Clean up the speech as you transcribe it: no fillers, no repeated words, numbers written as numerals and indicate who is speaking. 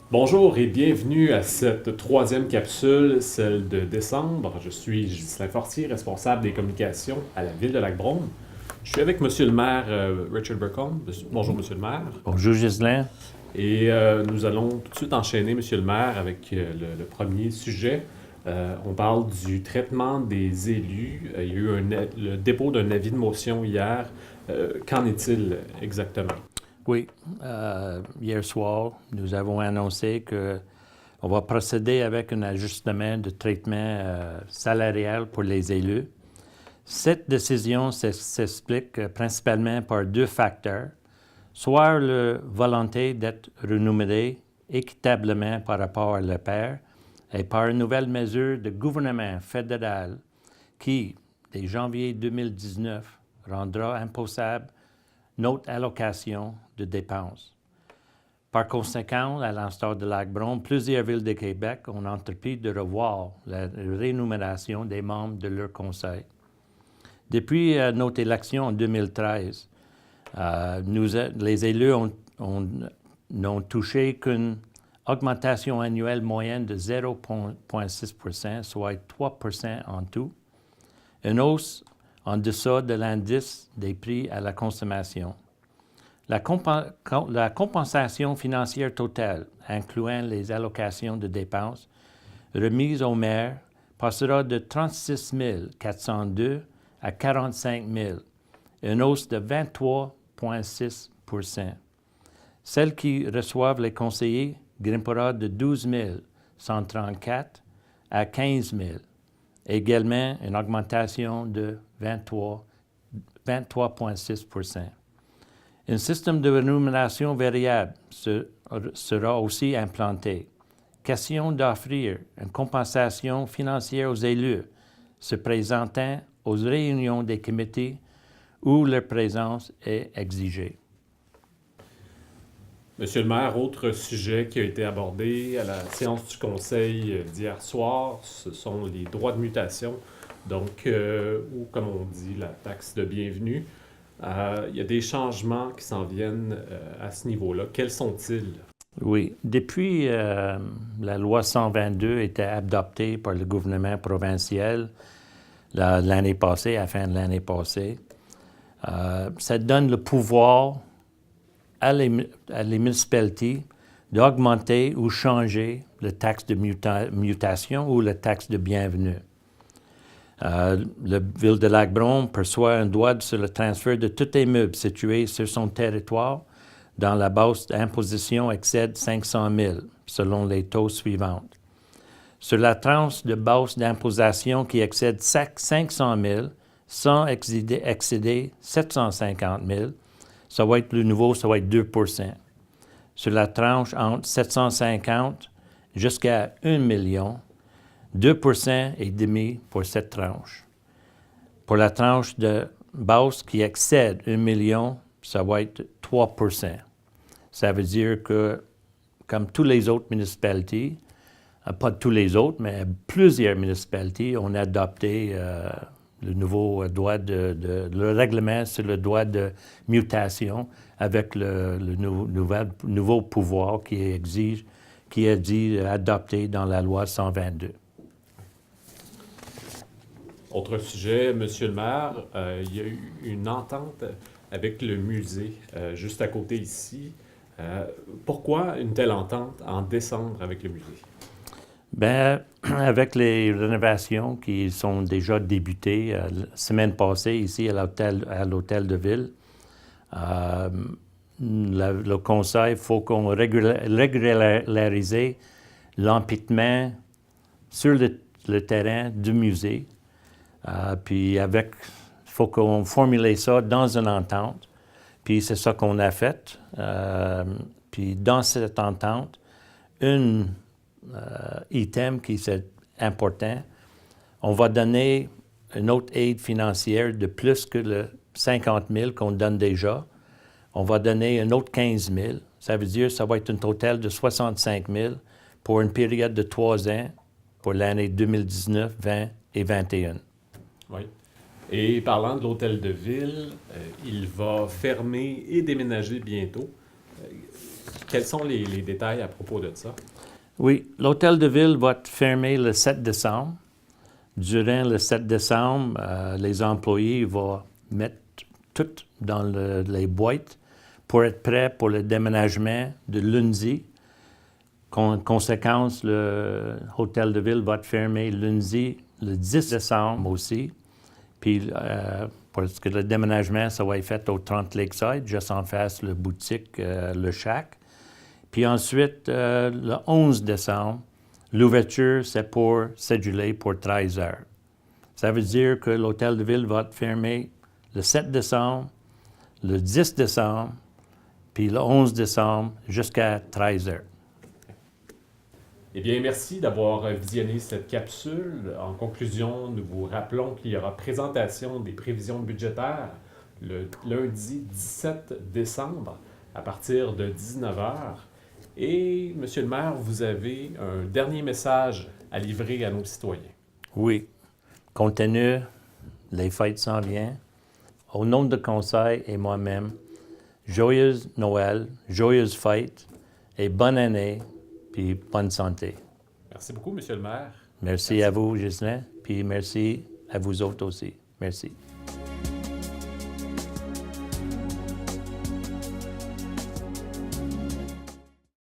Speaker 1: Bonjour et bienvenue à cette troisième capsule, celle de décembre. Je suis Ghislain Fortier, responsable des communications à la Ville de Lac-Brome. Je suis avec Monsieur le maire Richard Burcombe. Bonjour Monsieur le maire.
Speaker 2: Bonjour Ghislain.
Speaker 1: Et nous allons tout de suite enchaîner Monsieur le maire avec le premier sujet. On parle du traitement des élus. Il y a eu le dépôt d'un avis de motion hier. Qu'en est-il exactement?
Speaker 2: Oui, hier soir, nous avons annoncé que on va procéder avec un ajustement de traitement salarial pour les élus. Cette décision s'explique principalement par deux facteurs, soit la volonté d'être renuméré équitablement par rapport à leur père et par une nouvelle mesure de gouvernement fédéral qui, dès janvier 2019, rendra impossible notre allocation de dépenses. Par conséquent, à l'instar de Lac-Brome, plusieurs villes de Québec ont entrepris de revoir la rémunération des membres de leur conseil. Depuis notre élection en 2013, les élus n'ont touché qu'une augmentation annuelle moyenne de 0,6 %, soit 3 % en tout, une hausse en deçà de l'indice des prix à la consommation. La compensation financière totale, incluant les allocations de dépenses, remises aux maires, passera de 36 402 à 45 000, une hausse de 23,6 %. Celle qui reçoivent les conseillers grimpera de 12 134 à 15 000. Également, une augmentation de 23,6 %. Un système de rémunération variable sera aussi implanté. Question d'offrir une compensation financière aux élus se présentant aux réunions des comités où leur présence est exigée.
Speaker 1: Monsieur le maire, autre sujet qui a été abordé à la séance du conseil d'hier soir, ce sont les droits de mutation, donc, ou comme on dit, la taxe de bienvenue. Il y a des changements qui s'en viennent à ce niveau-là. Quels sont-ils?
Speaker 2: Oui, depuis la loi 122 était adoptée par le gouvernement provincial l'année passée, à la fin de l'année passée, ça donne le pouvoir à les municipalités d'augmenter ou changer la taxe de mutation ou la taxe de bienvenue. La ville de Lac-Brome perçoit un droit sur le transfert de tous les meubles situés sur son territoire dont la base d'imposition excède 500 000, selon les taux suivants. Sur la tranche de base d'imposition qui excède 500 000, sans excéder 750 000, ça va être le nouveau, ça va être 2 %. Sur la tranche entre 750 jusqu'à 1 million, 2 et demi pour cette tranche. Pour la tranche de base qui excède 1 million, ça va être 3 %. Ça veut dire que, comme toutes les autres municipalités, pas tous les autres, mais plusieurs municipalités ont adopté le nouveau droit le règlement sur le droit de mutation avec le nouveau pouvoir qui est dit adopté dans la loi 122.
Speaker 1: Autre sujet, Monsieur le maire, il y a eu une entente avec le musée juste à côté ici. Pourquoi une telle entente en décembre avec le musée?
Speaker 2: Bien, avec les rénovations qui sont déjà débutées la semaine passée ici à l'hôtel de ville, le conseil, il faut qu'on régularise l'empiètement sur le terrain du musée. Puis il faut qu'on formule ça dans une entente. Puis c'est ça qu'on a fait. Puis dans cette entente, un item qui est important, on va donner une autre aide financière de plus que le 50 000 qu'on donne déjà. On va donner un autre 15 000. Ça veut dire que ça va être un total de 65 000 pour une période de 3 ans pour l'année 2019, 20 et 21.
Speaker 1: Oui. Et parlant de l'hôtel de ville, il va fermer et déménager bientôt. Quels sont les détails à propos de ça?
Speaker 2: Oui, l'hôtel de ville va être fermé le 7 décembre. Durant le 7 décembre, les employés vont mettre tout dans les boîtes pour être prêts pour le déménagement de lundi. Conséquence, le hôtel de ville va être fermé lundi, le 10 décembre aussi. Puis, parce que le déménagement, ça va être fait au 30 Lakeside, juste en face le boutique, le Shack. Puis ensuite, le 11 décembre, l'ouverture, c'est pour céduler pour 13 heures. Ça veut dire que l'hôtel de ville va être fermé le 7 décembre, le 10 décembre, puis le 11 décembre jusqu'à 13 heures.
Speaker 1: Eh bien, merci d'avoir visionné cette capsule. En conclusion, nous vous rappelons qu'il y aura présentation des prévisions budgétaires le lundi 17 décembre à partir de 19 heures. Et, Monsieur le maire, vous avez un dernier message à livrer à nos citoyens.
Speaker 2: Oui, compte tenu, les fêtes s'en viennent. Au nom de conseil et moi-même, joyeuse Noël, joyeuse fête et bonne année, puis bonne santé.
Speaker 1: Merci beaucoup, Monsieur le maire.
Speaker 2: Merci à vous, Ghislain, puis merci à vous autres aussi. Merci.